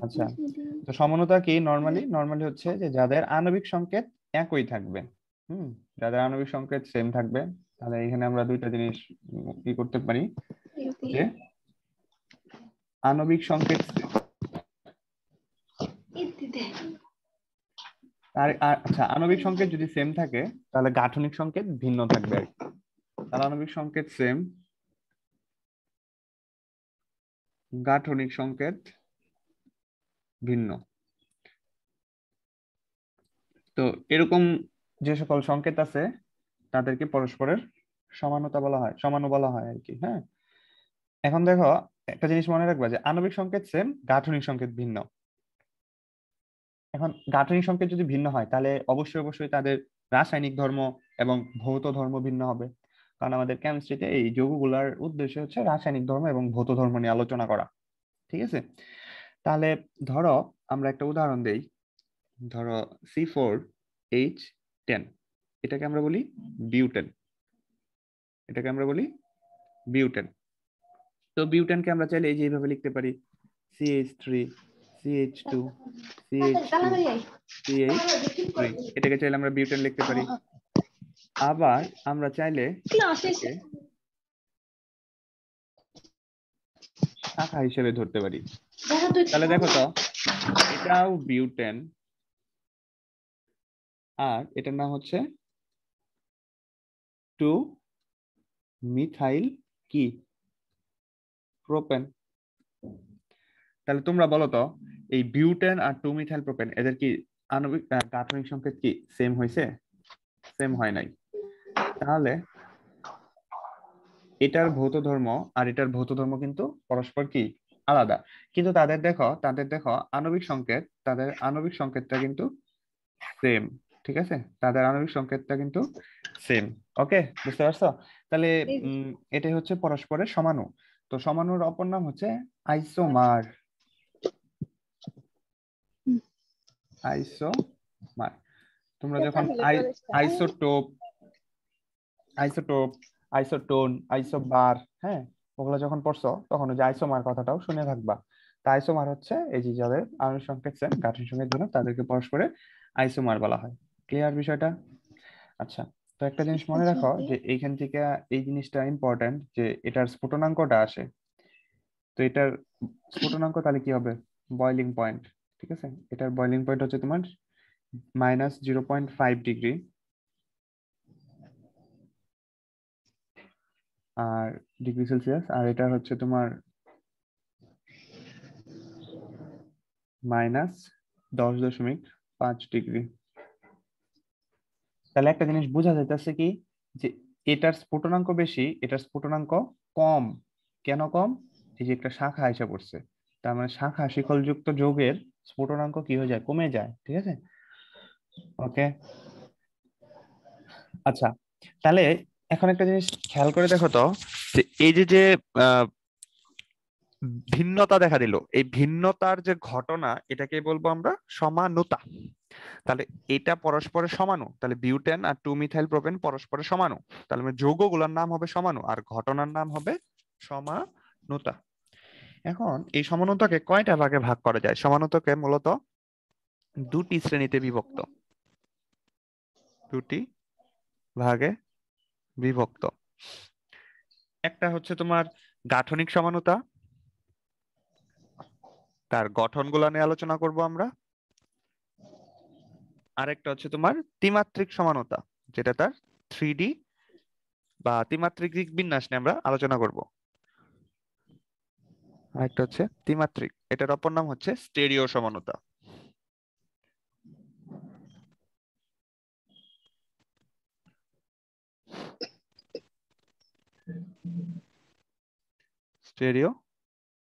আচ্ছা, তো সমানতা কি? নরমালি হচ্ছে যে যাদের আণবিক সংকেত একই থাকবে। যাদের আণবিক সংকেত সেম থাকবে, তাহলে এখানে আমরা দুইটা জিনিস কি করতে পারি, যে আণবিক সংকেত আচ্ছা, আণবিক সংকেত যদি সেম থাকে তাহলে গাঠনিক সংকেত ভিন্ন থাকবে আর কি। তাহলে আণবিক সংকেত সেম, গাঠনিক সংকেত ভিন্ন। তো এরকম যে সকল সংকেত আছে তাদেরকে পরস্পরের সমানতা বলা হয়, সমানু বলা হয় আর কি। হ্যাঁ, এখন দেখো একটা জিনিস মনে রাখবা যে আণবিক সংকেত সেম, গাঠনিক সংকেত ভিন্ন। এখন গাঠনিক সংকেত যদি ভিন্ন হয় তাহলে অবশ্যই তাদের রাসায়নিক ধর্ম এবং ভৌত ধর্ম ভিন্ন হবে, কারণ আমাদের কেমিস্ট্রিতে এই যৌগগুলোর উদ্দেশ্য হচ্ছে রাসায়নিক ধর্ম এবং ভৌত ধর্ম নিয়ে আলোচনা করা। ঠিক আছে, তাহলে ধরো আমরা একটা উদাহরণ দেই। ধরো C4H10, এটাকে আমরা বলি বিউটেন। এটাকে আমরা বলি বিউটেন। তো বিউটেনকে আমরা চাইলে এই যে এইভাবে লিখতে পারি, CH3 CH2 CH2 CH3। এটাকে চাইলে আমরা বিউটেন লিখতে পারি। আবার আমরা চাইলে এটাকে শাখা হিসেবে ধরতে পারি। তাহলে দেখো তো, এটাও বিউটেন আর এটার নাম হচ্ছে 2 মিথাইল কি প্রোপেন। তাহলে তোমরা বলো তো, এই বিউটেন আর 2 মিথাইল প্রোপেন এদের কি আণবিক গাঠনিক সংকেত কি সেম হয়েছে? সেম হয় নাই। তাহলে এটার ভৌত ধর্ম আর এটার ভৌত ধর্ম কিন্তু পরস্পর কি আলাদা, কিন্তু তাদের দেখো তাদের আণবিক সংকেতটা কিন্তু সেম। ঠিক আছে, তাদের আণবিক সংকেতটা কিন্তু সেম। ওকে, বুঝতে পারছো? তাহলে এটাই হচ্ছে পরস্পরের সমাণু। তো সমাণুর অপর নাম হচ্ছে আইসোমার। আইসোমার। তোমরা যখন আইসোটোপ, আইসোটোপ, আইসোটোন, আইসোবার, হ্যাঁ, ওগুলো যখন পড়ছো তখন ওই যে আইসোমার কথাটাও শুনে থাকবা। তা আইসোমার হচ্ছে এই যে যাদের আণবিক সংকেত সেম, গাঠনিক সংকেত ভিন্ন, তাদেরকে পরস্পরের আইসোমার বলা হয়। ক্লিয়ার বিষয়টা? আচ্ছা, তো একটা জিনিস মনে রাখো যে এইখান থেকে এই জিনিসটা ইম্পর্টেন্ট যে এটার স্ফুটনাঙ্কটা আসে। তো এটার স্ফুটনাঙ্ক তাহলে কি হবে? Boiling point. ঠিক আছে, এটার বয়লিং পয়েন্ট হচ্ছে তোমার -0.5 ডিগ্রি, আর ডিগ্রি সেলসিয়াস, আর এটা হচ্ছে তোমার -10.5 ডিগ্রি। তাহলে একটা জিনিস বোঝা যাইতেছে কি, যে এটার স্ফুটনাঙ্ক বেশি, এটার স্ফুটনাঙ্ক কম। কেন কম? এই যে একটা শাখা এসে পড়ছে, তার মানে শাখা শিকলযুক্ত যৌগের স্ফুটনাঙ্ক কি হয়ে যায়? কমে যায়। ঠিক আছে, ওকে। আচ্ছা, তাহলে এখন একটা জিনিস খেয়াল করে দেখো তো, যে এই যে যে আহ, ভিন্নতা দেখা দিল, এই ভিন্নতার যে ঘটনা, এটাকে বলবো আমরা সমানুতা। তাহলে এটা পরস্পরের সমাণু, তাহলে বিউটেন আর 2 মিথাইল প্রোপেন পরস্পরের সমাণু। তাহলে মানে যৌগগুলোর নাম হবে সমাণু আর ঘটনার নাম হবে সমানুতা। এখন এই সমানুতাকে কয়টা ভাগে ভাগ করা যায়? সমানুতাকে মূলত দুটি শ্রেণীতে বিভক্ত, দুটি ভাগে বিভক্ত। একটা হচ্ছে তোমার গাঠনিক সমানুতা, তার গঠনগুলো নিয়ে আলোচনা করব আমরা। আরেকটা হচ্ছে তোমার ত্রিমাত্রিক সমানুতা, যেটা তার 3D বা ত্রিমাত্রিক দিক বিন্যাস নিয়ে আমরা আলোচনা করব। আরেকটা হচ্ছে ত্রিমাত্রিক, এটার অপর নাম হচ্ছে স্টেরিও সমানুতা। স্টেরিও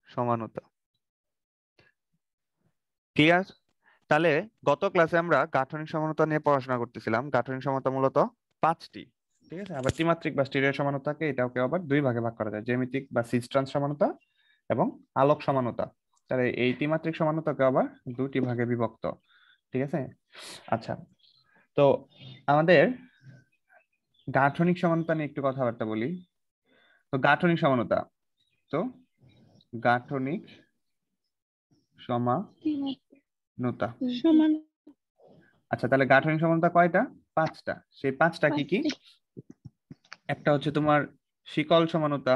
সমানুতা। ক্লিয়ার? তাহলে গত ক্লাসে আমরা গাঠনিক সমানুতা নিয়ে পড়াশোনা করতেছিলাম। গাঠনিক সমানুতা মূলত 5টি। ঠিক আছে, আবার ত্রিমাত্রিক বা স্টিরিও সমানুতাকে এটাকে আবার দুই ভাগে ভাগ করা যায়, জ্যামিতিক বা সিস্ট্রান্স সমানুতা এবং আলোক সমানুতা। তাহলে এই ত্রিমাত্রিক সমানুতাকে আবার দুটি ভাগে বিভক্ত। ঠিক আছে, আচ্ছা, তো আমাদের গাঠনিক সমানুতা নিয়ে একটু কথাবার্তা বলি। তো গাঠনিক সমানুতা, তো গাঠনিক সমানতা। সমান আচ্ছা, তাহলে গাঠনিক সমানতা কয়টা? 5টা। সেই 5টা কি কি? একটা হচ্ছে তোমার শিকল সমানতা,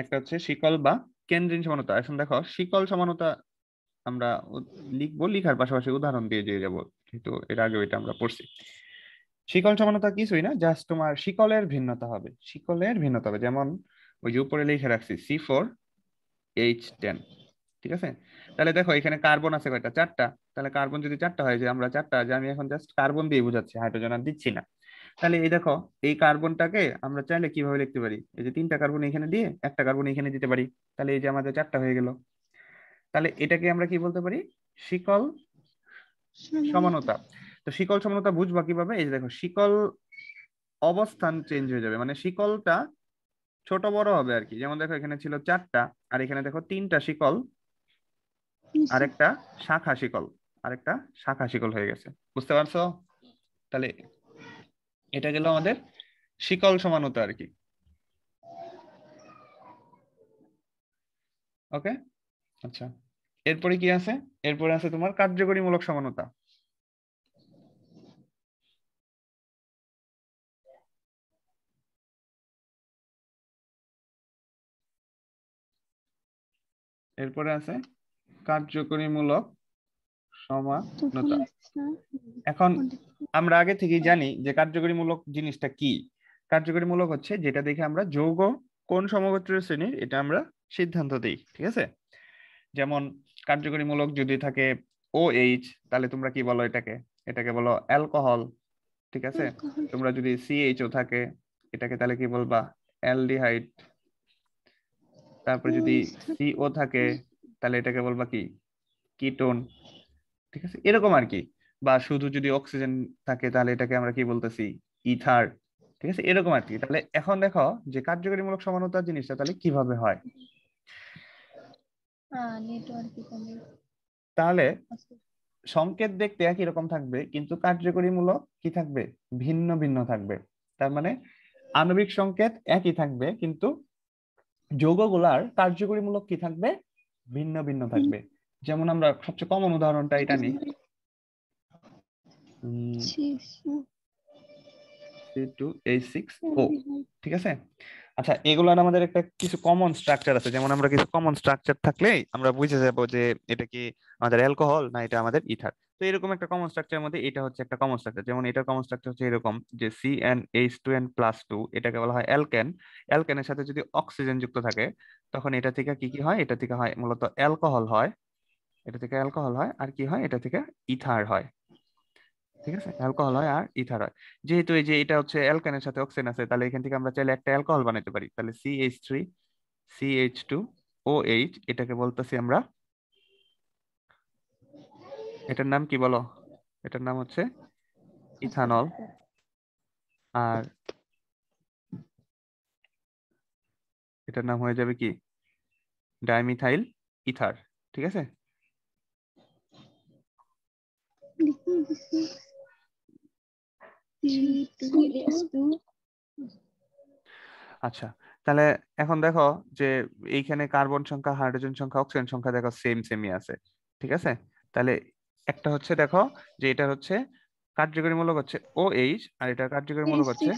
একটা হচ্ছে শিকল বা কেন্দ্রীয় সমানতা। এখন দেখো শিকল সমানতা আমরা লিখবো, লিখার পাশাপাশি উদাহরণ দিয়ে দিয়ে যাবো, কিন্তু এর আগে এটা আমরা পড়ছি। শিকল সমানতা কিছুই না, জাস্ট তোমার শিকলের ভিন্নতা হবে, শিকলের ভিন্নতা হবে। যেমন ওই যে উপরে লিখে রাখছি C4H10, ঠিক আছে? তাহলে দেখো এখানে কার্বন আছে কয়টা? 4টা। তাহলে কার্বন যদি 4টা হয়, যে আমরা 4টা, যে আমি এখন জাস্ট কার্বন দিয়ে বোঝাচ্ছি, হাইড্রোজেন আর দিচ্ছি না। তাহলে এই দেখো এই কার্বনটাকে আমরা চাইলে কিভাবে লিখতে পারি? এই যে 3টা কার্বন এখানে দিয়ে একটা কার্বন এখানে দিতে পারি, তাহলে এই যে আমাদের 4টা হয়ে গেল। তাহলে এটাকে আমরা কি বলতে পারি? শিকল সমানতা। তো শিকল সমানতা বুঝবা কিভাবে? এই যে দেখো শিকল অবস্থান চেঞ্জ হয়ে যাবে, মানে শিকলটা ছোট বড় হবে আর কি। যেমন দেখো এখানে ছিল 4টা, আর এখানে দেখো 3টা শিকল, আরেকটা শাখা শিকল, আরেকটা শাখা শিকল হয়ে গেছে। বুঝতে পারছো? তাহলে এটা গেল আমাদের শিকল সমানতা আর কি। ওকে, আচ্ছা, এরপরে কি আছে? এরপরে আছে তোমার কার্যকরীমূলক সমানতা। এরপরে আছে কার্যকরীমূলক সমানতা। এখন আমরা আগে থেকেই জানি যে কার্যকরীমূলক জিনিসটা কি। কার্যকরীমূলক হচ্ছে যেটা দেখে আমরা যৌগ কোন সমগোত্রীয় শ্রেণীর, এটা আমরা সিদ্ধান্ত দিই, ঠিক আছে? যেমন কার্যকরীমূলক যদি থাকে OH, তাহলে তোমরা কি বলো এটাকে? এটাকে বলো অ্যালকোহল, ঠিক আছে? তোমরা যদি CHO থাকে, এটাকে তাহলে কি বলবা? অ্যালডিহাইড। তারপরে যদি CO থাকে, তাহলে এটাকে বলবা কি? কিটোন, ঠিক আছে? এরকম আর কি। বা শুধু যদি অক্সিজেন থাকে, তাহলে এটাকে আমরা কি বলতেছি? ইথার, ঠিক আছে? এরকম আর কি। তাহলে এখন দেখো যে কার্যকরীমূলক সমানতা জিনিসটা তাহলে কিভাবে হয়। তাহলে সংকেত দেখতে একই রকম থাকবে, কিন্তু কার্যকরীমূলক কি থাকবে? ভিন্ন ভিন্ন থাকবে। তার মানে আণবিক সংকেত একই থাকবে, কিন্তু যৌগগুলার কার্যকরীমূলক কি থাকবে? ভিন্ন ভিন্ন থাকবে। যেমন আমরা সবচেয়ে কমন উদাহরণটা এটা নিই, C2H6O, ঠিক আছে? আচ্ছা, এগুলার আমাদের একটা কিছু কমন স্ট্রাকচার আছে। যেমন আমরা কিছু কমন স্ট্রাকচার থাকলেই আমরা বুঝে যাব যে এটা কি আমাদের অ্যালকোহল না এটা আমাদের ইথার। তো এরকম একটা কমন স্ট্রাকচারের মধ্যে এটা হচ্ছে একটা কমন স্ট্রাকচার। যেমন এটার কমন স্ট্রাকচার হচ্ছে এরকম যে CnH2n+2, এটাকে বলা হয় অ্যালকেন। অ্যালকেনের সাথে যদি অক্সিজেন যুক্ত থাকে, তখন এটা থেকে কি কি হয়? এটা থেকে হয় মূলত অ্যালকোহল হয়, এটা থেকে অ্যালকোহল হয়, আর কি হয়? এটা থেকে ইথার হয়, ঠিক আছে? অ্যালকোহল হয় আর ইথার হয়। যেহেতু এই যে এটা হচ্ছে অ্যালকেনের সাথে অক্সিজেন আছে, তাহলে এখান থেকে আমরা চাইলে একটা অ্যালকোহল বানাতে পারি। তাহলে CH3CH2OH, এটাকে বলতেছি আমরা, এটার নাম কি বলো? এটার নাম হচ্ছে ইথানল। আর এটার নাম হয়ে যাবে কি? ডাইমিথাইল ইথার, ঠিক আছে? আচ্ছা, তাহলে এখন দেখো যে এইখানে কার্বন সংখ্যা, হাইড্রোজেন সংখ্যা, অক্সিজেন সংখ্যা দেখো সেম সেমই আছে, ঠিক আছে? তাহলে একটা হচ্ছে দেখো যে এটা হচ্ছে কার্যকরীমূলক হচ্ছে OH, আর এটা কার্যকরীমূলক হচ্ছে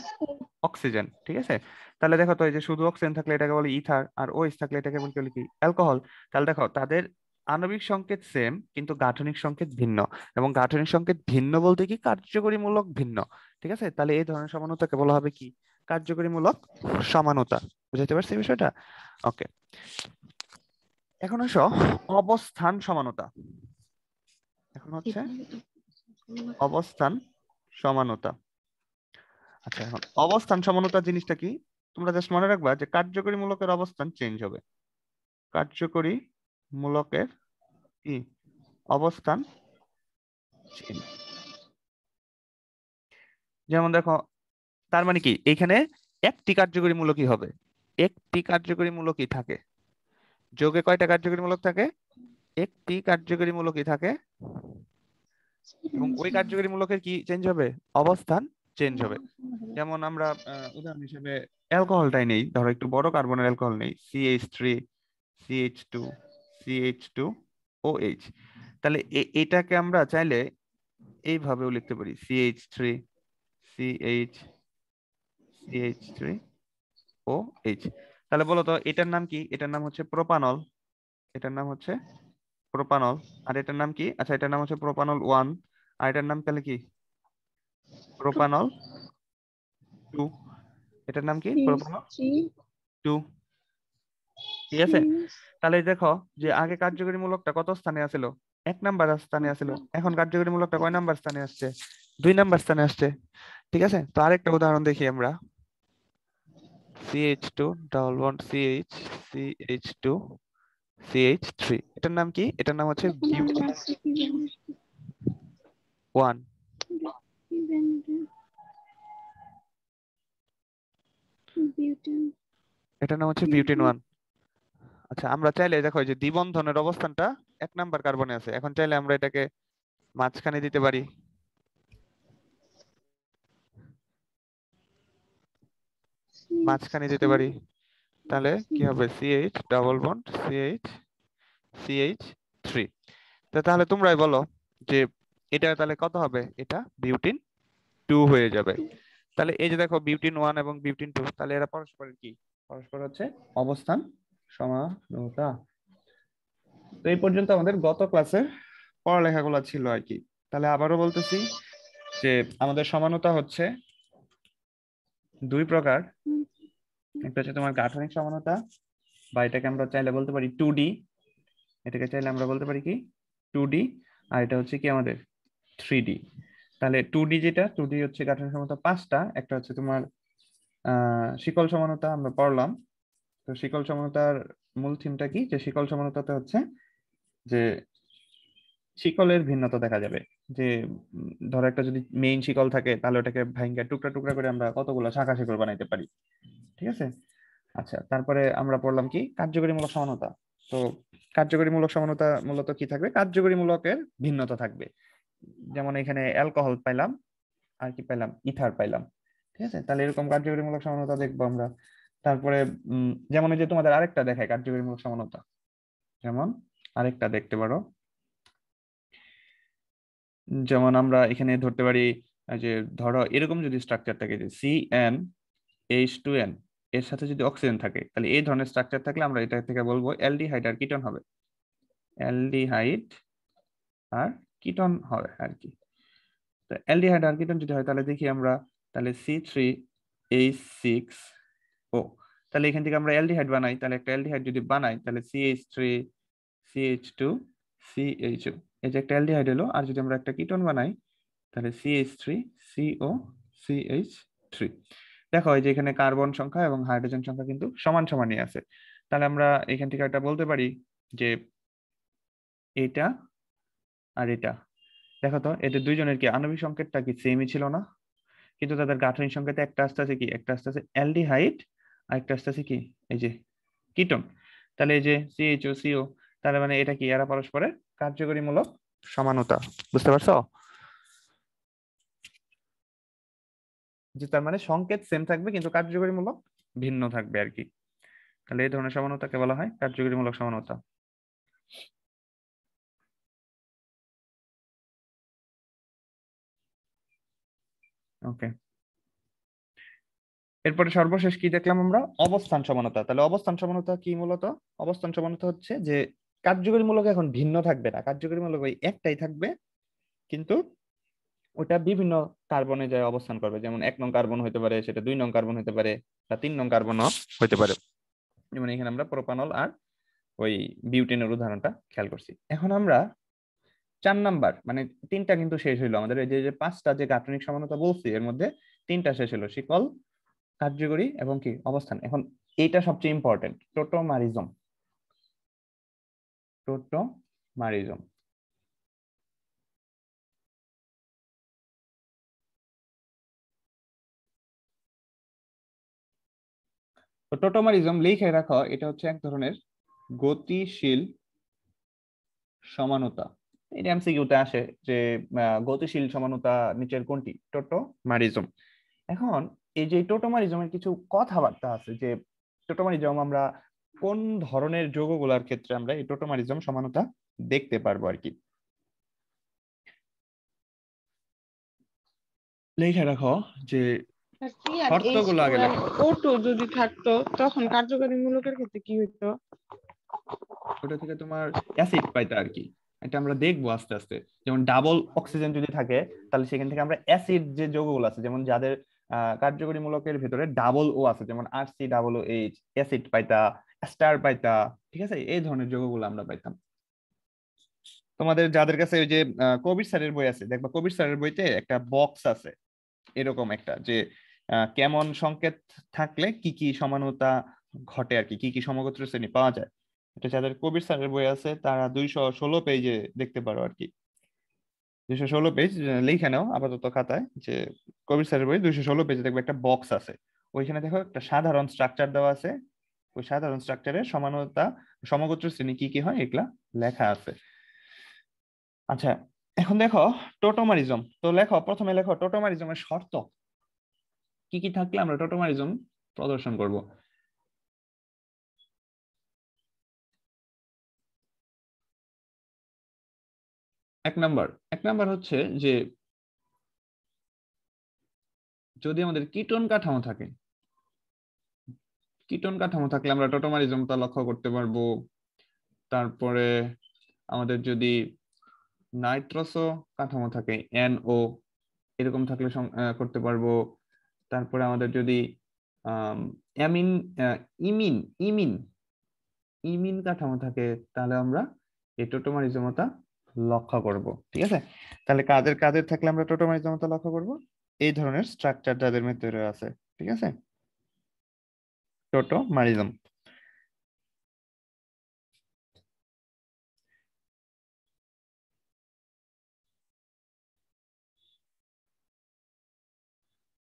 অক্সিজেন, ঠিক আছে? তাহলে দেখো তো এই যে শুধু অক্সিজেন থাকলে এটাকে বলে ইথার, আর OH থাকলে এটাকে বলে কি? অ্যালকোহল। তাহলে দেখো তাদের আণবিক সংকেত সেম, কিন্তু গাঠনিক সংকেত ভিন্ন। এবং গাঠনিক সংকেত ভিন্ন বলতে কি কার্যকরীমূলক ভিন্ন, ঠিক আছে? তাহলে এই ধরনের সমানতাকে বলা হবে কি? কার্যকরীমূলক সমানতা। বুঝতে পারছি বিষয়টা? ওকে, এখন আসো অবস্থান সমানতা। এখন হচ্ছে অবস্থান সমানতা। আচ্ছা, এখন অবস্থান সমানতা জিনিসটা কি? তোমরা জাস্ট মনে রাখবা যে কার্যকরী মূলকের অবস্থান চেঞ্জ হবে। কার্যকরী মূলকের কি অবস্থান চেঞ্জ। যেমন দেখো, তার মানে কি এখানে একটি কার্যকরী মূলকই হবে, একটি কার্যকরী মূলকই থাকে। যোগে কয়টা কার্যকরী মূলক থাকে? একটি কার্যকরী মূলকই থাকে। এবং ওই কার্যকরী মূলকের কি চেঞ্জ হবে? অবস্থান চেঞ্জ হবে। যেমন আমরা উদাহরণ হিসেবে অ্যালকোহলটাই নেই, ধরো একটু বড় কার্বনের অ্যালকোহল নেই, CH3 CH2 CH2OH। তাহলে এটাকে আমরা চাইলে এইভাবেও লিখতে পারি, CH3 CH CH3OH। তাহলে বলো তো এটার নাম কি? এটার নাম হচ্ছে প্রোপানল। এটার নাম হচ্ছে প্রোপানল। আর এটার নাম কি? আচ্ছা, এটার নাম হচ্ছে প্রোপানল 1। আর এটার নাম তাহলে কি? প্রোপানল 2। এটার নাম কি? প্রোপানল 2। ঠিক আছে? তাহলে এই দেখো যে আগে কার্যকরীমূলকটা কত স্থানে আছিল? 1 নাম্বার স্থানে আছিল। এখন কার্যকরীমূলকটা কয় নাম্বার স্থানে আসছে? 2 নাম্বার স্থানে আসছে। ঠিক আছে, তো আরেকটা উদাহরণ দেখি আমরা। CH2 double bond CH CH2 CH3। এটার নাম কি? এটার নাম হচ্ছে বিউটেন 1। এটার নাম হচ্ছে বিউটেন 1। আচ্ছা, আমরা চাইলে দেখো এই যে দ্বিবন্ধনের অবস্থানটা 1 নাম্বার কার্বনে আছে, এখন চাইলে আমরা এটাকে মাঝখানে দিতে পারি। মাঝখানে দিতে পারি, তাহলে কি হবে? CH double bond CH CH3। তাহলে তোমরাই বলো যে এটা তাহলে কত হবে? এটা বিউটিন 2 হয়ে যাবে। তাহলে এই যে দেখো বিউটিন 1 এবং বিউটিন 2, তাহলে এরা পরস্পরের কি? পরস্পর হচ্ছে অবস্থান সমানুতা। তো এই পর্যন্ত আমাদের গত ক্লাসের পড়ালেখাগুলো ছিল আর কি। তাহলে আবারও বলতেছি যে আমাদের সমানুতা হচ্ছে 2 প্রকার। একটা হচ্ছে তোমার গাঠনিক সমানুতা, বা এটাকে আমরা চাইলে বলতে পারি 2D। এটাকে চাইলে আমরা বলতে পারি কি? 2D। আর এটা হচ্ছে কি আমাদের 3D। তাহলে 2D যেটা, 2D হচ্ছে গাঠনিক সমানুতা 5টা। একটা হচ্ছে তোমার শিকল সমানুতা আমরা পড়লাম। তো শিকল সমানুতার মূল থিমটা কি? যে শিকল সমানুতাতে হচ্ছে যে শিকলের ভিন্নতা দেখা যাবে। যে ধরো একটা যদি মেইন শিকল থাকে, তাহলে ওটাকে ভাঙ্গা টুকরা টুকরা করে আমরা কতগুলো শাখা শিকল বানাইতে পারি। ঠিক আছে? আচ্ছা, তারপরে আমরা পড়লাম কি? কার্যকরীমূলক সমানুতা। তো কার্যকরীমূলক সমানুতা মূলত কি থাকবে? কার্যকরীমূলকের ভিন্নতা থাকবে। যেমন এখানে অ্যালকোহল পাইলাম, আর কি পাইলাম? ইথার পাইলাম। ঠিক আছে, তাহলে এরকম কার্যকরীমূলক সমানুতা দেখবো আমরা। তারপরে যেমন এই যে তোমাদের আরেকটা দেখায় কার্যকরীমূলক সমানুতা, যেমন আরেকটা দেখতে পারো। যেমন আমরা এখানে ধরতে পারি যে ধরো এরকম যদি স্ট্রাকচার থাকে যে CnH2n, এর সাথে যদি অক্সিজেন থাকে, তাহলে এই ধরনের স্ট্রাকচার থাকলে আমরা এটা থেকে বলবো অ্যালডিহাইড আর কিটোন হবে। অ্যালডিহাইড আর কিটোন হবে আর কি। তো অ্যালডিহাইড আর কিটোন যদি হয়, তাহলে দেখি আমরা, তাহলে C3H6O। তাহলে এখান থেকে আমরা অ্যালডিহাইড বানাই, তাহলে একটা অ্যালডিহাইড যদি বানাই, তাহলে CH3CH2CHO, এই যে একটা অ্যালডিহাইড হলো। আর যদি আমরা একটা কিটোন বানাই, তাহলে CH3COCH3। দেখো এই যে এখানে কার্বন সংখ্যা এবং হাইড্রোজেন সংখ্যা কিন্তু সমান সমানই আছে। তাহলে আমরা এখান থেকে একটা বলতে পারি যে এটা আর এটা, দেখো তো এদের দুইজনের কি আণবিক সংকেতটা কি সেমই ছিল না? কিন্তু তাদের গাঠনিক সংকেতে একটা আসতেছে কি? একটা আসতেছে অ্যালডিহাইড, আর একটা আসতেছে কি? এই যে কিটোন। তাহলে এই যে CHO CO, তাহলে মানে এটা কি? এরা পরস্পরের কার্যকরীমূলক সমানুতা। বুঝতে পারছো? যে তার মানে সংকেত সেম থাকবে কিন্তু কার্যকরীমূলক ভিন্ন থাকবে আর কি। তাহলে এই ধরনের সমানুতাকে বলা হয় কার্যকরীমূলক সমানুতা। ওকে, এরপরে সর্বশেষ কি দেখলাম আমরা? অবস্থান সমানুতা। তাহলে অবস্থান সমানুতা কি মূলত? অবস্থান সমানুতা হচ্ছে যে কার্যকরীমূলক এখন ভিন্ন থাকবে না, কার্যকরীমূলক ওই একটাই থাকবে, কিন্তু ওটা বিভিন্ন কার্বনে যায় অবস্থান করবে। যেমন 1 নং কার্বন হতে পারে, সেটা 2 নং কার্বন হতে পারে, বা 3 নং কার্বনও হতে পারে। যেমন এখানে আমরা প্রোপানল আর ওই বিউটেনের উদাহরণটা খেয়াল করছি। এখন আমরা 4 নাম্বার, মানে 3টা কিন্তু শেষ হইলো আমাদের। এই যে যে 5টা যে গাঠনিক সমানুতা বলছি, এর মধ্যে 3টা শেষ হলো, শিকল, কার্যকরী এবং কি অবস্থান। এখন এইটা সবচেয়ে ইম্পর্টেন্ট, টোটোমারিজম। টোটোমারিজম। তো টোটোমারিজম লিখে রাখো, এটা হচ্ছে এক ধরনের গতিশীল সমানুতা। এটা এমসিকিউতে আসে যে গতিশীল সমানুতা নিচের কোনটি? টোটোমারিজম। এখন এই যে টোটোমারিজমের কিছু কথাবার্তা আছে, যে টোটোমারিজম আমরা কোন ধরনের যৌগগুলোর ক্ষেত্রে আমরা এই টোটোমারিজম সমানতা দেখতে পারবো আর কি। লিখে রাখো যে আর এইচ শর্তগুলো টু আগে এন লেখো। ও টু যদি থাকতো তখন কার্যকরী মূলকের ক্ষেত্রে কি হইতো? ওটা থেকে তোমার অ্যাসিড পাইতে আর কি। এটা আমরা দেখবো আস্তে আস্তে। যেমন ডাবল অক্সিজেন যদি থাকে, তাহলে সেখান থেকে আমরা অ্যাসিড যে যৌগগুলো আছে, যেমন যাদের কার্যকরী মূলকের ভিতরে ডাবল ও আছে, যেমন RC double O H, acid পাইতা, স্টার পাইতা, ঠিক আছে, এই ধরনের যৌগগুলো আমরা পাইতাম। তোমাদের যাদের কাছে ওই যে কবির স্যারের বই আছে, দেখবা কবির স্যারের বইতে একটা বক্স আছে এরকম একটা, যে কেমন সংকেত থাকলে কি কি সমানতা ঘটে আর কি, কি কি সমগোত্র শ্রেণী পাওয়া যায়। এটা যাদের কবির স্যারের বই আছে তারা 216 পেজে দেখতে পারো আর কি। 216 পেজ লিখে নাও আপাতত খাতায়, যে কবির স্যারের বই 216 পেজে দেখবে একটা বক্স আছে। ওইখানে দেখো একটা সাধারণ স্ট্রাকচার দেওয়া আছে। ওই সাধারণ স্ট্রাকচারের সমানতা সমগোত্র শ্রেণী কি কি হয় এগুলা লেখা আছে। আচ্ছা, এখন দেখো টোটোমারিজম। তো লেখো, প্রথমে লেখো টোটোমারিজমের শর্ত কি কি থাকলে আমরা টোটোমারিজম প্রদর্শন করব। 1 নাম্বার হচ্ছে যে যদি আমাদের কিটোন কাঠামো থাকে, কিটোন কাঠামো থাকলে আমরা টোটোমারিজমটা লক্ষ্য করতে পারবো। তারপরে আমাদের যদি নাইট্রোসো কাঠামো থাকে, NO, এরকম থাকলে করতে পারবো। তারপরে আমাদের যদি আম, অ্যামিন ইমিন ইমিন ইমিন কাঠামো থাকে, তাহলে আমরা এই টোটোমারিজমতা লক্ষ্য করব। ঠিক আছে, তাহলে কাদের কাদের থাকলে আমরা টোটোমারিজমতা লক্ষ্য করব? এই ধরনের স্ট্রাকচার যাদের ভিতরে আছে। ঠিক আছে, টোটোমারিজম।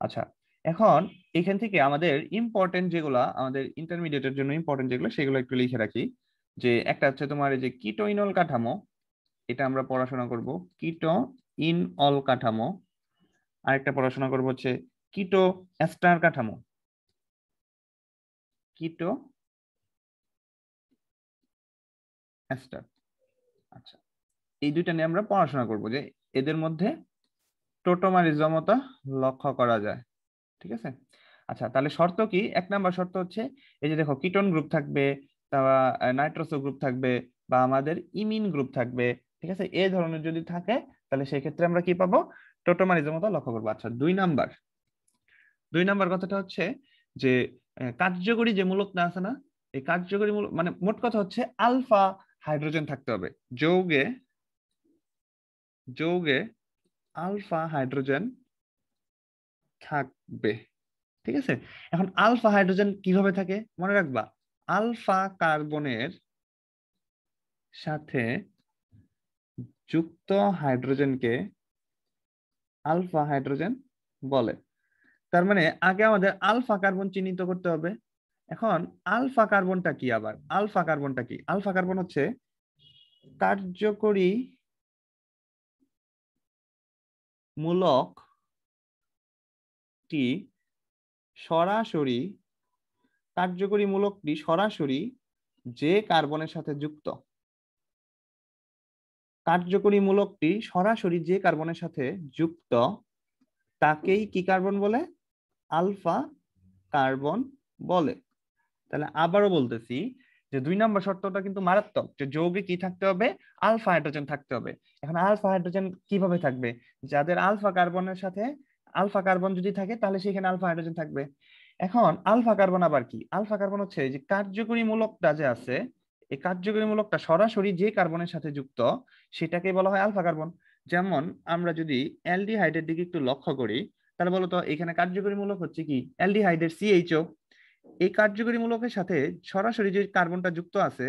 আচ্ছা, এখন এখান থেকে আমাদের ইম্পর্টেন্ট যেগুলা, আমাদের ইন্টারমিডিয়েটের জন্য ইম্পর্টেন্ট যেগুলো, সেগুলো একটু লিখে রাখি। যে একটা হচ্ছে তোমার এই যে কিটোইনল কাঠামো, এটা আমরা পড়াশোনা করব। কিটো ইনঅল কাঠামো। আরেকটা পড়াশোনা করব হচ্ছে কিটো এস্টার কাঠামো। কিটো এস্টার। আচ্ছা, এই দুইটা নিয়ে আমরা পড়াশোনা করব, যে এদের মধ্যে টোটোমারিজমতা লক্ষ্য করা যায়। ঠিক আছে। আচ্ছা, তাহলে শর্ত কি? 1 নাম্বার শর্ত হচ্ছে এই যে দেখো কিটোন গ্রুপ থাকবে, তা নাইট্রোসো গ্রুপ থাকবে, বা আমাদের ইমিন গ্রুপ থাকবে। ঠিক আছে, এই ধরনের যদি থাকে তাহলে সেই ক্ষেত্রে আমরা কি পাবো? টোটোমারিজমতা লক্ষ্য করবো। আচ্ছা, 2 নাম্বার কথাটা হচ্ছে যে কার্যকরী যে মূলকটা আছে না, এই কার্যকরী মূলক মানে মোট কথা হচ্ছে আলফা হাইড্রোজেন থাকতে হবে যৌগে। যৌগে আলফা হাইড্রোজেন থাকবে। ঠিক আছে, এখন আলফা হাইড্রোজেন কিভাবে থাকে মনে রাখবা। আলফা কার্বনের সাথে যুক্ত হাইড্রোজেনকে আলফা হাইড্রোজেন বলে। তার মানে আগে আমাদের আলফা কার্বন চিহ্নিত করতে হবে। এখন আলফা কার্বনটা কি? আবার আলফা কার্বনটা কি? আলফা কার্বন হচ্ছে কার্যকরী মূলকটি সরাসরি, কার্যকরী মূলকটি সরাসরি যে কার্বনের সাথে যুক্ত, কার্যকরী মূলকটি সরাসরি যে কার্বনের সাথে যুক্ত তাকেই কি কার্বন বলে? আলফা কার্বন বলে। তাহলে আবারও বলতেছি যে 2 নাম্বার শর্তটা কিন্তু মারাত্মক, যে যৌগে কি থাকতে হবে? আলফা হাইড্রোজেন থাকতে হবে। এখন আলফা হাইড্রোজেন কিভাবে থাকবে? যাদের আলফা কার্বনের সাথে আলফা কার্বন যদি থাকে তাহলে সেখানে আলফা হাইড্রোজেন থাকবে। এখন আলফা কার্বন আবার কি? আলফা কার্বন হচ্ছে এই যে কার্যকরী মূলকটা যে আছে, এই কার্যকরী মূলকটা সরাসরি যে কার্বনের সাথে যুক্ত সেটাকে বলা হয় আলফা কার্বন। যেমন আমরা যদি অ্যালডিহাইডের দিকে একটু লক্ষ্য করি, তাহলে বলতো এখানে কার্যকরী মূলক হচ্ছে কি? অ্যালডিহাইডের CHO। এই কার্যকরী মূলকের সাথে সরাসরি যে কার্বনটা যুক্ত আছে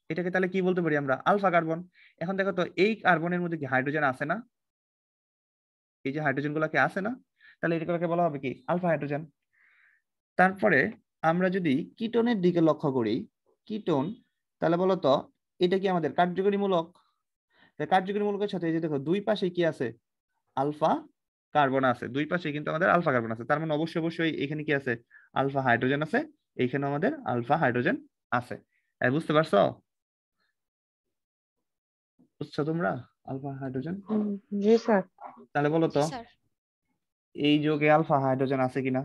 এটাকে তাহলে কি বলতে পারি আমরা? Alpha carbon. এখন দেখো তো এই কার্বনের মধ্যে কি হাইড্রোজেন আছে না? এই যে হাইড্রোজেন গুলাকে আছে না, তাহলে এটাকে বলা হবে কি? Alpha hydrogen. তারপরে আমরা যদি কিটোনের দিকে লক্ষ্য করি, কিটোন, তাহলে বলতো এটা কি আমাদের কার্যকরী মূলক? কার্যকরী মূলকের সাথে এই যে দেখো দুই পাশে কি আছে? আলফা কার্বন আছে, দুই পাশে কিন্তু আমাদের আলফা কার্বন আছে, তার মানে অবশ্যই অবশ্যই এখানে কি আছে, আলফা হাইড্রোজেন আছে, এইখানে আমাদের আলফা হাইড্রোজেন আছে। বুঝতে পারছো? বুঝছো তোমরা আলফা হাইড্রোজেন? জি স্যার। তাহলে বলো জি তো স্যার। এই যৌগে আলফা হাইড্রোজেন আছে কিনা?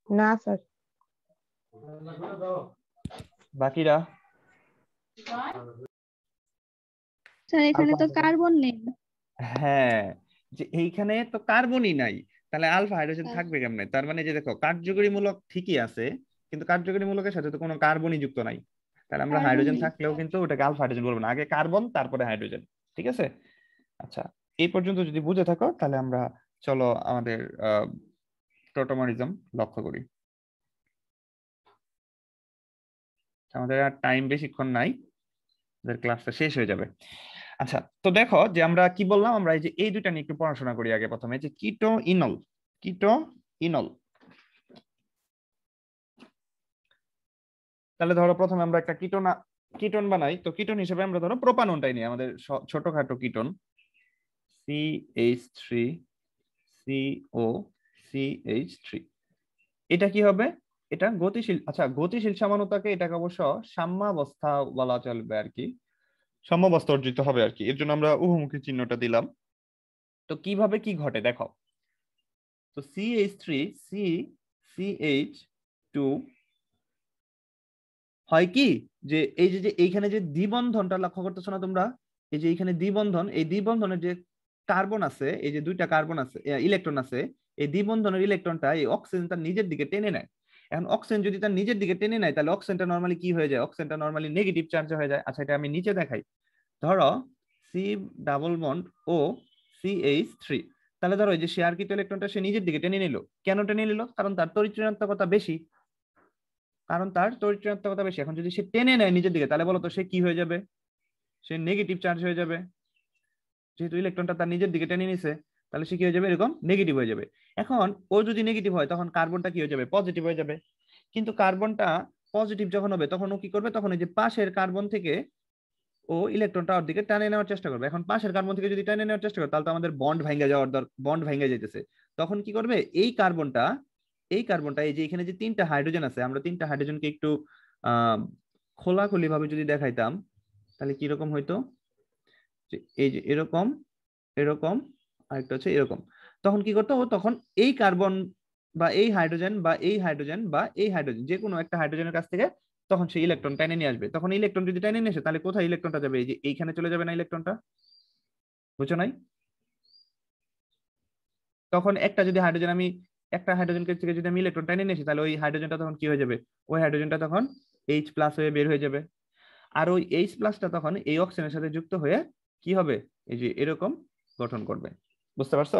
না স্যার। বাকিরা? স্যার এখানে আলফা তো হাইড্রোজেন, কার্বন নেই। হ্যাঁ, যে এইখানে তো কার্বনই নাই, তাহলে আলফা হাইড্রোজেন স্যার, থাকবে কেমনে? তার মানে যে দেখো কার্যকরী মূলক ঠিকই আছে, কিন্তু কার্যকরী মূলকের সাথে তো কোনো কার্বনই যুক্ত নাই, তাহলে আমরা কার্বন হাইড্রোজেন নেই। থাকলেও কিন্তু ওটাকে আলফা হাইড্রোজেন বলবো না, আগে কার্বন তারপরে হাইড্রোজেন। ঠিক আছে? আচ্ছা, এই পর্যন্ত যদি বুঝে থাকো তাহলে আমরা চলো আমাদের টোটোমারিজম লক্ষ্য করি। আমাদের আর টাইম বেশিক্ষণ নাই, আমাদের ক্লাসটা শেষ হয়ে যাবে। আচ্ছা, তো দেখো যে আমরা কি বললাম, আমরা এই যে এই দুইটা নিয়ে একটু পড়াশোনা করি আগে। প্রথমে যে কিটো ইনল, কিটো ইনল। তাহলে ধরো প্রথমে আমরা একটা কিটোন বানাই, তো কিটোন হিসেবে আমরা ধরো প্রোপাননটাই নিই, আমাদের ছোটখাটো কিটোন CH3 CO CH3। এটা কি হবে? এটা গতিশীল। আচ্ছা, গতিশীল সামান্যতাকে এটাকে অবশ্য সাম্যাবস্থা বলা চলবে আর কি, সাম্যাবস্থা অর্জিত হবে আর কি, এর জন্য আমরা উভমুখী চিহ্নটা দিলাম। তো কিভাবে কি ঘটে দেখো, তো CH3 CH2 হয় কি, যে এই যে এইখানে যে দ্বিবন্ধনটা লক্ষ্য করতেছো না তোমরা, এই যে এইখানে দ্বিবন্ধন, এই দ্বিবন্ধনের যে কার্বন আছে, এই যে দুইটা কার্বন আছে, ইলেকট্রন আছে, এই দ্বিবন্ধনের ইলেকট্রনটা এই অক্সিজেন তার নিজের দিকে টেনে নেয়। এখন অক্সিজেন যদি তার নিজের দিকে টেনে নেয়, তাহলে অক্সিজেনটা নরমালি কি হয়ে যায়, অক্সিজেনটা নরমালি নেগেটিভ চার্জ হয়ে যায়। আচ্ছা, এটা আমি নিচে দেখাই। ধরো সি ডাবল বন্ড ও CH3, তাহলে ধরো এই যে শেয়ারকৃত ইলেকট্রনটা সে নিজের দিকে টেনে নিল। কেন টেনে নিল? কারণ তার তড়িৎ ঋণাত্মকতা বেশি, কারণ তার তড়িৎ ঋণাত্মকতা বেশি। এখন যদি সে টেনে নেয় নিজের দিকে, তাহলে বলতো সে কি হয়ে যাবে, সে নেগেটিভ চার্জ হয়ে যাবে। যেহেতু ইলেকট্রনটা তার নিজের দিকে টেনে নিছে, তাহলে সে কি হয়ে যাবে, এরকম নেগেটিভ হয়ে যাবে। এখন ও যদি নেগেটিভ হয়, তখন কার্বনটা কি হয়ে যাবে, পজিটিভ হয়ে যাবে। কিন্তু কার্বনটা পজিটিভ যখন হবে, তখন ও কি করবে, তখন এই যে পাশের কার্বন থেকে ও ইলেকট্রনটা ওর দিকে টানে নেওয়ার চেষ্টা করবে। এখন পাশের কার্বন থেকে যদি টানে নেওয়ার চেষ্টা করে, তাহলে তো আমাদের বন্ড ভেঙে যাওয়ার বন্ড ভেঙে যাইতেছে। তখন কি করবে, এই কার্বনটা এই যে এখানে যে তিনটা হাইড্রোজেন আছে, আমরা তিনটা হাইড্রোজেনকে একটু আহ খোলাখুলি ভাবে যদি দেখাইতাম, তাহলে কি রকম হইতো, যে এই যে এরকম, এরকম, আরেকটা হচ্ছে এরকম। তখন কি করতো, ও তখন এই কার্বন বা এই হাইড্রোজেন বা এই হাইড্রোজেন বা এই হাইড্রোজেন, যে কোনো একটা হাইড্রোজেনের কাছ থেকে তখন সেই ইলেকট্রন টেনে নিয়ে আসবে। তখন ইলেকট্রন যদি টেনে নিয়ে আসে, তাহলে কোথায় ইলেকট্রনটা যাবে, এই যে এইখানে চলে যাবে না ইলেকট্রনটা, বুঝছো নাই? তখন একটা হাইড্রোজেনকে থেকে যদি আমি ইলেকট্রন টেনে নিয়ে আসি, তাহলে ওই হাইড্রোজেনটা তখন কি হয়ে যাবে, ওই হাইড্রোজেনটা তখন H+ হয়ে বের হয়ে যাবে। আর ওই H+টা তখন এই অক্সিজেনের সাথে যুক্ত হয়ে কি হবে, এই যে এরকম গঠন করবে। বুঝতে পারছো?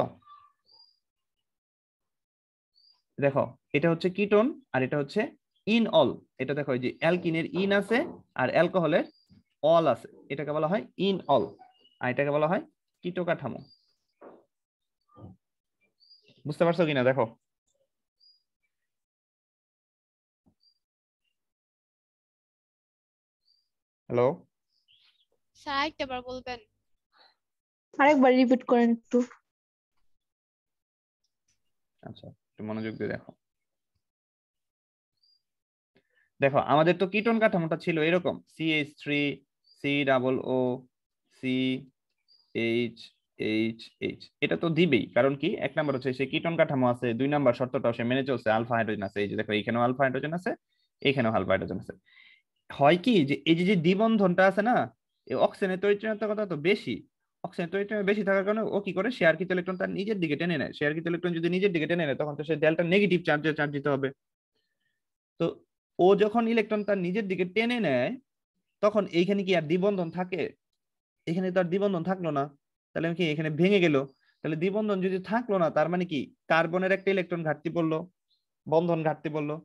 দেখো, এটা হচ্ছে কিটোন আর এটা হচ্ছে ইনঅল। এটা দেখো, এই যে অ্যালকিনের ইন আছে আর অ্যালকোহলের অল আছে, এটাকে বলা হয় ইনঅল, আর এটাকে বলা হয় কিটো কাঠামো। বুঝতে পারছো কিনা দেখো। হ্যালো? স্যার আরেকটাবার বলবেন? আরেকবার রিপিট করেন একটু। আচ্ছা, একটু মনোযোগ দিয়ে দেখো। দেখো, আমাদের তো কিটোন কাঠামোটা ছিল এরকম, CH3 COO CH, এটা তো দিবেই, কারণ কি, এক নাম্বার হচ্ছে সে কিটোন কাঠামো আছে, দুই নাম্বার শর্তটাও সে মেনে চলছে, আলফা হাইড্রোজেন আছে। এই যে দেখো, এইখানেও আলফা হাইড্রোজেন আছে, এইখানেও আলফা হাইড্রোজেন আছে। হয় কি, যে এই যে যে দ্বিবন্ধনটা আছে না, এই অক্সিজেনের তড়িৎ ঋণাত্মকতা তো বেশি, অক্সিজেনের তড়িৎ ঋণাত্মকতা বেশি থাকার কারণে ও কি করে, শেয়ারকৃত ইলেকট্রন তার নিজের দিকে টেনে নেয়। শেয়ারকৃত ইলেকট্রন যদি নিজের দিকে টেনে নেয়, তখন তো সে ডেল্টা নেগেটিভ চার্জে চার্জিত হবে। তো ও যখন ইলেকট্রন তার নিজের দিকে টেনে নেয়, তখন এইখানে কি আর দ্বিবন্ধন থাকে, এখানে তো আর দ্বিবন্ধন থাকলো না, তাহলে কি এখানে ভেঙে গেল। তাহলে দ্বিবন্ধন যদি থাকলো না, তার মানে কি, কার্বনের একটা ইলেকট্রন ঘাটতি পড়লো, বন্ধন ঘাটতি পড়লো।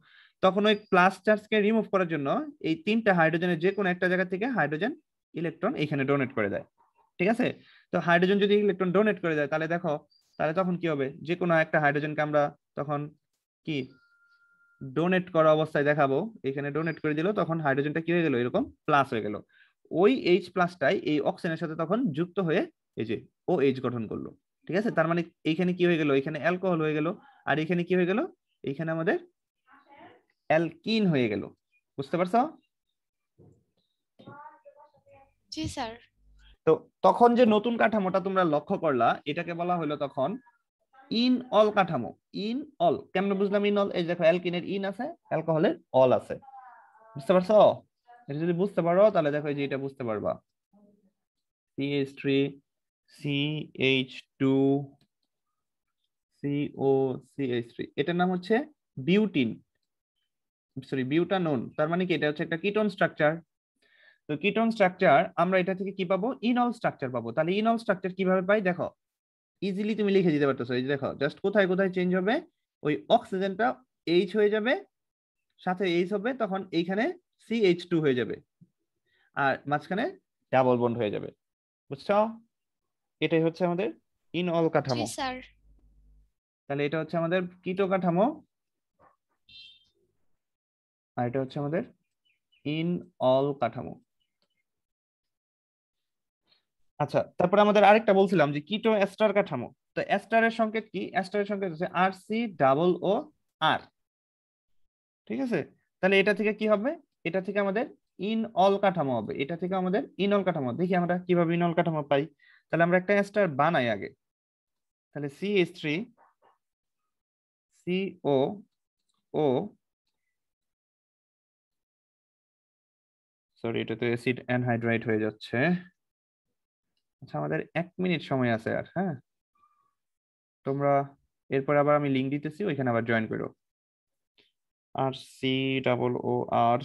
তখন ওই প্লাস চার্জকে রিমুভ করার জন্য এই তিনটা হাইড্রোজেনের যে কোনো একটা জায়গা থেকে হাইড্রোজেন ইলেকট্রন এখানে ডোনেট করে দেয়। ঠিক আছে? তো হাইড্রোজেন যদি ইলেকট্রন ডোনেট করে দেয়, তাহলে দেখো, তাহলে তখন কি হবে, যে কোনো একটা হাইড্রোজেনকে আমরা তখন কি ডোনেট করা অবস্থায় দেখাবো, এখানে ডোনেট করে দিল, তখন হাইড্রোজেনটা কি হয়ে গেল, এরকম প্লাস হয়ে গেল। ওই H+টাই এই অক্সিজেনের সাথে তখন যুক্ত হয়ে এই যে OH গঠন করলো। ঠিক আছে, তার মানে এইখানে কি হয়ে গেল, এখানে অ্যালকোহল হয়ে গেল, আর এখানে কি হয়ে গেল, এইখানে আমাদের অ্যালকিন হয়ে গেল। বুঝতে পারছো? জি স্যার। তো তখন যে নতুন কাঠামোটা তোমরা লক্ষ্য করলা, এটাকে বলা হলো তখন ইন অল কাঠামো। ইন অল কেমনে বুঝলাম ইন অল? এই দেখো অ্যালকিনের ইন আছে, অ্যালকোহলের অল আছে। বুঝতে পারছো? এটা যদি বুঝতে পারো তাহলে দেখো এই যে এটা বুঝতে পারবা। CH3 CH2 CO CH3, এটার নাম হচ্ছে বিউটিন, সরি বিউটানোন। তার মানে কি, এটা হচ্ছে একটা কিটোন স্ট্রাকচার। তো কিটোন স্ট্রাকচার আমরা এটা থেকে কি পাবো, ইনল স্ট্রাকচার পাবো। তাহলে ইনল স্ট্রাকচার কিভাবে পাই দেখো, ইজিলি তুমি লিখে দিতে পারতেছো। এই যে দেখো জাস্ট কোথায় কোথায় চেঞ্জ হবে, ওই অক্সিজেনটা H হয়ে যাবে, সাথে H হবে, তখন এইখানে CH2 হয়ে যাবে, আর মাঝখানে ডাবল বন্ড হয়ে যাবে। বুঝছো? এটাই হচ্ছে আমাদের ইনঅল জি কাঠামো। স্যার। তাহলে এটা হচ্ছে আমাদের কিটো কাঠামো, আর এটা হচ্ছে আমাদের ইনঅল কাঠামো। আচ্ছা, তারপরে আমাদের আরেকটা বলছিলাম যে কিটো এস্টার কাঠামো। তো এস্টারের সংকেত কি? এস্টারের সংকেত হচ্ছে RC+OR। ঠিক আছে, তাহলে এটা থেকে কি হবে, এটা থেকে আমাদের ইনঅল কাঠামো হবে, এটা থেকে আমাদের ইনঅল কাঠামো। দেখি আমরা কিভাবে ইনঅল কাঠামো পাই। তাহলে আমরা একটা এস্টার বানাই আগে। তাহলে CH3 COO, সরি এটা তো অ্যাসিড অ্যানহাইড্রাইড হয়ে যাচ্ছে। আচ্ছা, আমাদের 1 মিনিট সময় আছে আর। হ্যাঁ, তোমরা এরপর আবার আমি লিংক দিতেছি, ওইখানে আবার জয়েন করো। RC+OR।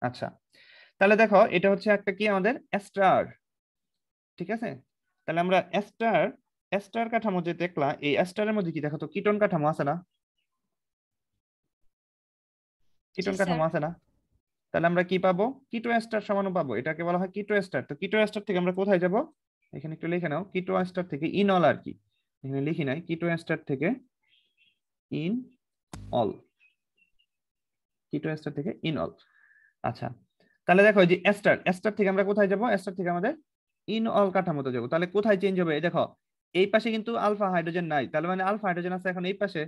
আচ্ছা, তাহলে দেখো এটা হচ্ছে একটা কি আমাদের এস্টার। ঠিক আছে, তাহলে আমরা এস্টার এস্টার কাঠামো যে দেখলা, এই এস্টারের মধ্যে কি দেখো তো কিটোন কাঠামো আছে না? জি কিটোন স্যার। কাঠামো আছে না? তাহলে আমরা কি পাবো, কিটো এস্টার সমাণু পাবো। এটাকে বলা হয় কিটো এস্টার। তো কিটো এস্টার থেকে আমরা কোথায় যাব, এখানে একটু লিখে নাও। কিটো এস্টার থেকে ইনল আর কি, এখানে লিখি নাই। কিটো এস্টার থেকে ইন অল, কিটো এস্টার থেকে ইনঅল। আচ্ছা, তাহলে দেখো এই যে এস্টার, এস্টার থেকে আমরা কোথায় যাব, এস্টার থেকে আমাদের ইনঅল কাঠামোতে যাব। তাহলে কোথায় চেঞ্জ হবে, এই দেখো এই পাশে কিন্তু আলফা হাইড্রোজেন নাই, তাহলে মানে আলফা হাইড্রোজেন আছে এখন এই পাশে,